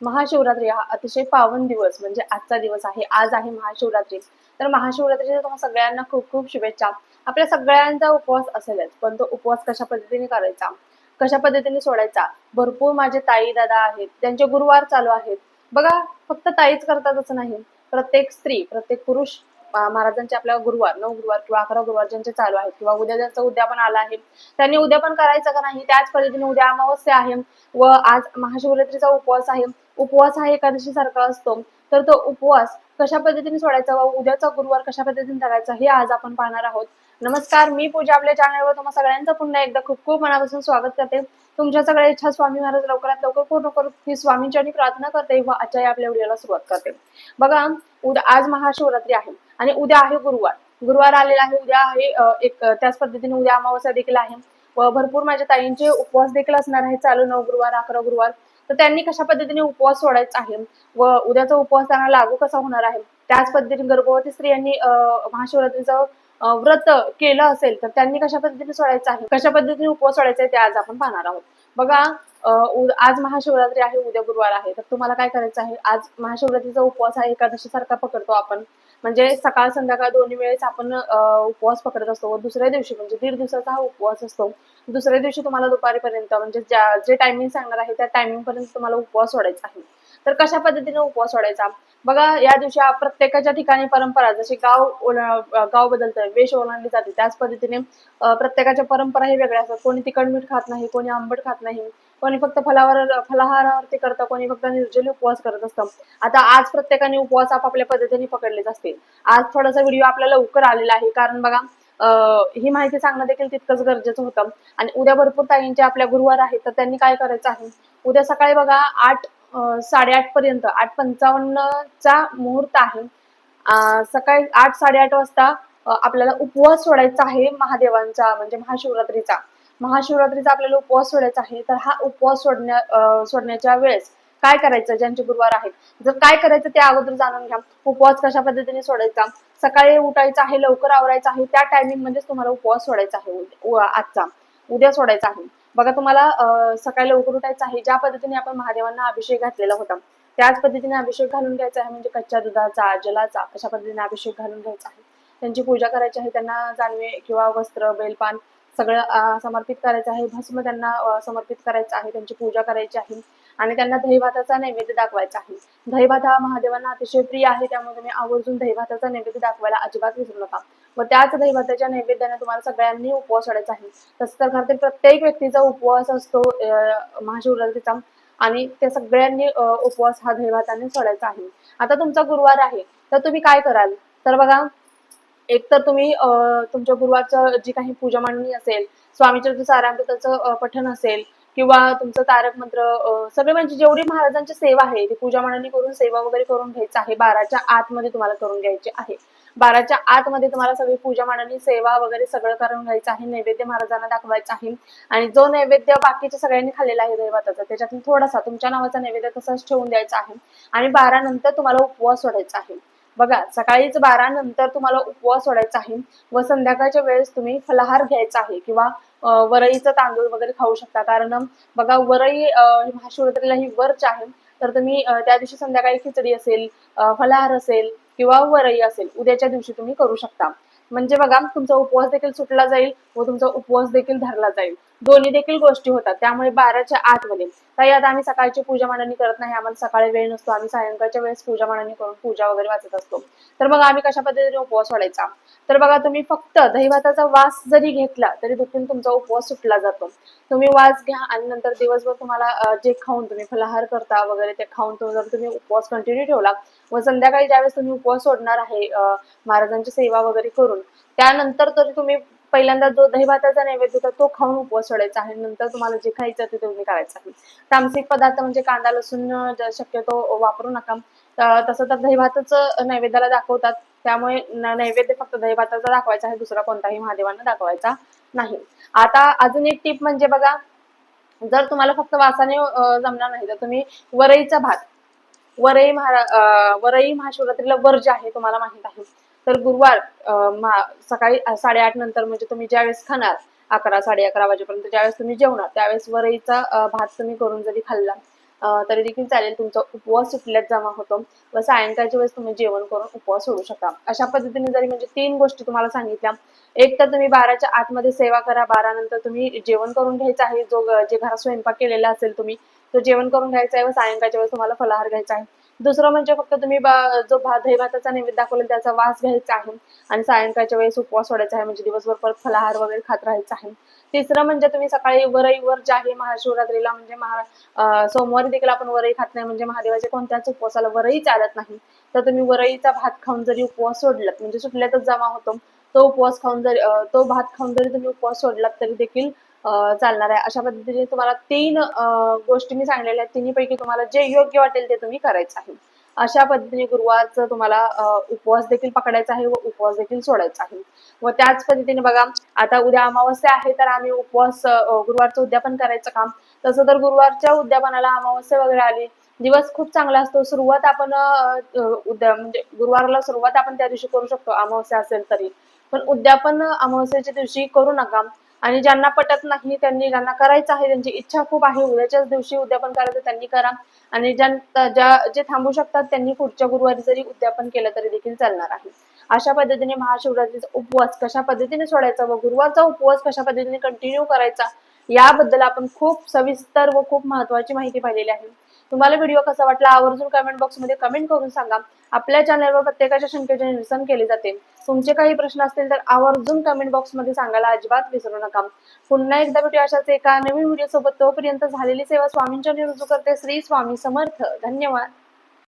महाशिवरात्री हा अतिशय पावन दिवस म्हणजे आजचा दिवस आहे. आज आहे महाशिवरात्री. तर महाशिवरात्रीच्या तुम्हा सगळ्यांना खूप खूप शुभेच्छा. आपल्या सगळ्यांचा उपवास असेलच, पण तो उपवास कशा पद्धतीने करायचा, कशा पद्धतीने सोडायचा. भरपूर माझे ताई दादा आहेत, त्यांचे गुरुवार चालू आहेत. बघा, फक्त ताईच करतात असं नाही. प्रत्येक स्त्री, प्रत्येक पुरुष महाराजांचे आपल्या गुरुवार, 9 गुरुवार किंवा 11 गुरुवार ज्यांचे चालू आहेत किंवा उद्या ज्यांचा उद्यापन आला आहे, त्यांनी उद्या पण करायचं का नाही? त्याच पद्धतीने उद्या अमावस्या आहे व आज महाशिवरात्रीचा उपवास आहे. उपवास हा एकादशी सारखा असतो. तर तो उपवास कशा पद्धतीने सोडायचा व उद्याचा गुरुवार कशा पद्धतीने धरायचा हे आज आपण पाहणार आहोत. नमस्कार, मी पूजा आपल्या चॅनलवर तुम्हा सगळ्यांचं पुन्हा एकदा खूप खूप मनापासून स्वागत करते. तुमच्या सगळ्या इच्छा स्वामी महाराज लवकरात लवकर पूर्ण करू ही स्वामींची प्रार्थना करते व आजच्या आपल्या व्हिडिओला सुरुवात करते. बघा, उद्या आज महाशिवरात्री आहे आणि उद्या आहे गुरुवार. गुरुवार आलेला आहे, उद्या आहे एक त्याच पद्धतीने उद्या अमावस्या देखील आहे व भरपूर माझ्या ताईंचे उपवास देखील असणार आहे चालू 9 गुरुवार 11 गुरुवार. तर त्यांनी कशा पद्धतीने उपवास सोडायचा आहे व उद्याचा उपवास त्यांना लागू कसा होणार आहे, त्याच पद्धतीने गर्भवती स्त्रियांनी महाशिवरात्रीचं व्रत केलं असेल तर त्यांनी कशा पद्धतीने सोडायचं आहे, कशा पद्धतीने उपवास सोडायचा आहे ते आज आपण पाहणार आहोत. बघा, आज महाशिवरात्री आहे, उद्या गुरुवार आहे. तर तुम्हाला काय करायचं आहे, आज महाशिवरात्रीचा उपवास हा एकादशी सारखा पकडतो आपण. म्हणजे सकाळ संध्याकाळ दोन्ही वेळेस आपण उपवास पकडत असतो व दुसऱ्या दिवशी म्हणजे 1.5 दिवसाचा हा उपवास असतो. दुसऱ्या दिवशी तुम्हाला दुपारीपर्यंत म्हणजे जे टायमिंग सांगणार आहे त्या टायमिंग पर्यंत तुम्हाला उपवास सोडायचा आहे. तर कशा पद्धतीने उपवास सोडायचा? बघा, या दिवशी प्रत्येकाच्या ठिकाणी परंपरा जशी गाव बदलतं, वेश ओलांडली जाते, त्याच पद्धतीने प्रत्येकाच्या परंपरा हे वेगळ्या असतात. कोणी तिखट मीठ खात नाही, कोणी आंबट खात नाही, कोणी फक्त फलाहारावरती करतं, कोणी फक्त निर्जली उपवास करत असतं. आता आज प्रत्येकाने उपवास आपापल्या पद्धतीने पकडलेच असतील. आज थोडासा व्हिडिओ आपला लवकर आलेला आहे, कारण बघा ही माहिती सांगणं देखील तितकंच गरजेचं होतं. आणि उद्या भरपूर ताईंचे आपल्या गुरुवार आहेत, तर त्यांनी काय करायचं आहे, उद्या सकाळी बघा 8:30 पर्यंत 8:55चा मुहूर्त आहे. सकाळी 8-8:30 वाजता आपल्याला उपवास सोडायचा आहे महादेवांचा म्हणजे महाशिवरात्रीचा. महाशिवरात्रीचा आपल्याला उपवास सोडायचा आहे. तर हा उपवास सोडण्याच्या वेळेस काय करायचं, ज्यांचे गुरुवार आहेत, जर काय करायचं ते अगोदर जाणून घ्या. उपवास कशा पद्धतीने सोडायचा, सकाळी उठायचं आहे, लवकर आवरायचं आहे, त्या टायमिंग मध्येच तुम्हाला उपवास सोडायचा आहे. आजचा उद्या सोडायचा आहे. बघा, तुम्हाला सकाळी लवकर उठायचं आहे. ज्या पद्धतीने आपण महादेवांना अभिषेक घातलेला होता त्याच पद्धतीने अभिषेक घालून घ्यायचा आहे. म्हणजे कच्च्या दुधाचा, जलाचा अशा पद्धतीने अभिषेक घालून घ्यायचा आहे. त्यांची पूजा करायची आहे. त्यांना जानवे किंवा वस्त्र, बेलपान सगळं समर्पित करायचं आहे. भस्म त्यांना समर्पित करायचं आहे. त्यांची पूजा करायची आहे आणि त्यांना दहीभाताचा नैवेद्य दाखवायचा आहे. दहीभात हा महादेवांना अतिशय प्रिय आहे, त्यामुळे तुम्ही आवर्जून दहीभाताचा नैवेद्य दाखवायला अजिबात विसरू नका. व त्याच दहीभाताच्या नैवेद्याने तुम्हाला सगळ्यांनी उपवास सोडायचा आहे. तसं तर घरातील प्रत्येक व्यक्तीचा उपवास असतो महाशिवरात्रीचा आणि त्या सगळ्यांनी उपवास हा दहीभाताने सोडायचा आहे. आता तुमचा गुरुवार आहे, तर तुम्ही काय कराल? तर बघा, एक तर तुम्ही तुमच्या गुरुवारचं जी काही पूजा मांडणी असेल, स्वामीचरित्र सारामृताचं पठण असेल किंवा तुमचं तारक मंत्र सगळे म्हणजे जेवढी महाराजांची सेवा आहे ती पूजा मांडणी करून सेवा वगैरे करून घ्यायचं आहे. 12च्या आतमध्ये तुम्हाला करून घ्यायची आहे. 12च्या आतमध्ये तुम्हाला सगळी पूजा मांडणी सेवा वगैरे सगळं करून घ्यायचं आहे. नैवेद्य महाराजांना दाखवायचा आहे आणि जो नैवेद्य बाकीच्या सगळ्यांनी खाल्लेला आहे दैवताचा त्याच्यातून थोडासा तुमच्या नावाचा नैवेद्य तसाच ठेवून द्यायचा आहे आणि 12 नंतर तुम्हाला उपवास सोडायचा आहे. बघा, सकाळीच 12 नंतर तुम्हाला उपवास सोडायचा आहे व संध्याकाळच्या वेळेस तुम्ही फलाहार घ्यायचा आहे किंवा वरईचं तांदूळ वगैरे खाऊ शकता. कारण बघा, वरई महाशिवरात्रीला ही वर्च आहे. तर तुम्ही त्या दिवशी संध्याकाळी खिचडी असेल, फलाहार असेल किंवा वरई असेल उद्याच्या दिवशी तुम्ही करू शकता. म्हणजे बघा, तुमचा उपवास देखील सुटला जाईल व तुमचा उपवास देखील धरला जाईल. दोन्ही देखील गोष्टी होतात. त्यामुळे 12च्या आतमध्ये काही आता आम्ही सकाळची पूजा मांडणी करत नाही, आम्हाला सकाळी वेळ नसतो, आम्ही सायंकाळच्या वेळेस पूजा मांडणी करून पूजा वगैरे वाचत असतो. तर मग आम्ही कशा पद्धतीने उपवास सोडायचा? तर बघा, तुम्ही फक्त दहीभाताचा वास जरी घेतला तरी देखील तुमचा उपवास सुटला जातो. तुम्ही वास घ्या आणि नंतर दिवसभर तुम्हाला जे खाऊन तुम्ही फलाहार करता वगैरे ते खाऊन जर तुम्ही उपवास कंटिन्यू ठेवला व संध्याकाळी ज्यावेळेस तुम्ही उपवास सोडणार आहे महाराजांची सेवा वगैरे करून, त्यानंतर तरी तुम्ही पहिल्यांदा जो दहीभाताचा नैवेद्य होता तो खाऊन उपवास सोडायचा आहे. नंतर तुम्हाला जे खायचं ते तुम्ही करायचं आहे. तामसिक पदार्थ म्हणजे कांदा लसूण शक्यतो वापरू नका. तसं तर दहीभातच नैवेद्याला दाखवतात, त्यामुळे नैवेद्य फक्त दहीभाताचा दाखवायचा आहे, दुसरा कोणताही महादेवांना दाखवायचा नाही. आता अजून एक टिप म्हणजे बघा, जर तुम्हाला फक्त वासाने जमणार नाही तर तुम्ही वरईचा भात, वरई महाशिवरात्रीला वर्ज आहे तुम्हाला माहित आहे. तर गुरुवार सकाळी 8:30 नंतर म्हणजे तुम्ही ज्यावेळेस खाणार 11 साडे 11 वाजेपर्यंत ज्यावेळेस तुम्ही जेवणार त्यावेळेस वरईचा भात तुम्ही करून जरी खाल्ला तरी देखील चालेल. तुमचा उपवास सुटल्यात जमा होतो व सायंकाळच्या वेळेस तुम्ही जेवण करून उपवास सोडू शकता. अशा पद्धतीने जरी म्हणजे 3 गोष्टी तुम्हाला सांगितल्या. एक तर तुम्ही 12च्या आतमध्ये सेवा करा. 12 नंतर तुम्ही जेवण करून घ्यायचं आहे. जे घरात स्वयंपाक केलेला असेल तुम्ही, तो जेवण करून घ्यायचा आहे व सायंकाळच्या वेळेस तुम्हाला फलाहार घ्यायचा आहे. दुसरं म्हणजे फक्त तुम्ही जो दही भाताचा नैवेद्य दाखवलेला त्याचा वास घ्यायचा आहे आणि सायंकाळच्या वेळेस उपवास सोडायचा आहे, म्हणजे दिवसभर परत फलाहार वगैरे खात राहायचं आहे. तिसरं म्हणजे तुम्ही सकाळी वरईवर जे आहे महाशिवरात्रीला म्हणजे सोमवारी देखील आपण वरई खात नाही, म्हणजे महादेवाच्या कोणत्याच उपवासाला वरई चालत नाही. तर तुम्ही वरईचा भात खाऊन जरी उपवास सोडलात म्हणजे सुटल्यातच जमा होतो, तो उपवास खाऊन जरी तो भात खाऊन जरी तुम्ही उपवास सोडलात तरी देखील चालणार आहे. अशा पद्धतीने तुम्हाला 3 गोष्टी मी सांगलेल्या आहेत. तिन्हीपैकी तुम्हाला जे योग्य वाटेल ते तुम्ही करायचं आहे. अशा पद्धतीने गुरुवारचं तुम्हाला उपवास देखील पकडायचा आहे व उपवास देखील सोडायचा आहे. व त्याच पद्धतीने बघा, आता उद्या अमावस्या आहे तर आम्ही उपवास गुरुवारचं उद्यापन करायचं काम. तसं तर गुरुवारच्या उद्यापनाला अमावस्या वगैरे आली, दिवस खूप चांगला असतो. सुरुवात आपण उद्या म्हणजे गुरुवाराला सुरुवात आपण त्या दिवशी करू शकतो अमावस्या असेल तरी. पण उद्यापन अमावस्येच्या दिवशी करू नका. आणि ज्यांना पटत नाही, ज्यांना करायचं आहे, त्यांची इच्छा खूप आहे उद्याच्याच दिवशी उद्यापन करायचं त्यांनी करा. आणि जे थांबू शकतात त्यांनी पुढच्या गुरुवारी जरी उद्यापन केलं तरी देखील चालणार आहे. अशा पद्धतीने महाशिवरात्रीचा उपवास कशा पद्धतीने सोडायचा व गुरुवारचा उपवास कशा पद्धतीने कंटिन्यू करायचा याबद्दल आपण खूप सविस्तर व खूप महत्त्वाची माहिती पाहिलेली आहे. तुम्हाला व्हिडिओ कसा वाटला आवर्जून कमेंट बॉक्समध्ये कमेंट करून सांगा. आपल्या चॅनलवर प्रत्येकाच्या शंकेचे निरसन केले जाते. तुमचे काही प्रश्न असतील तर आवर्जून कमेंट बॉक्समध्ये सांगायला अजिबात विसरू नका. पुन्हा एकदा भेटूया अशाच एका नवीन व्हिडिओ सोबत. तोपर्यंत झालेली सेवा स्वामींच्या रुजू करते. श्री स्वामी समर्थ. धन्यवाद.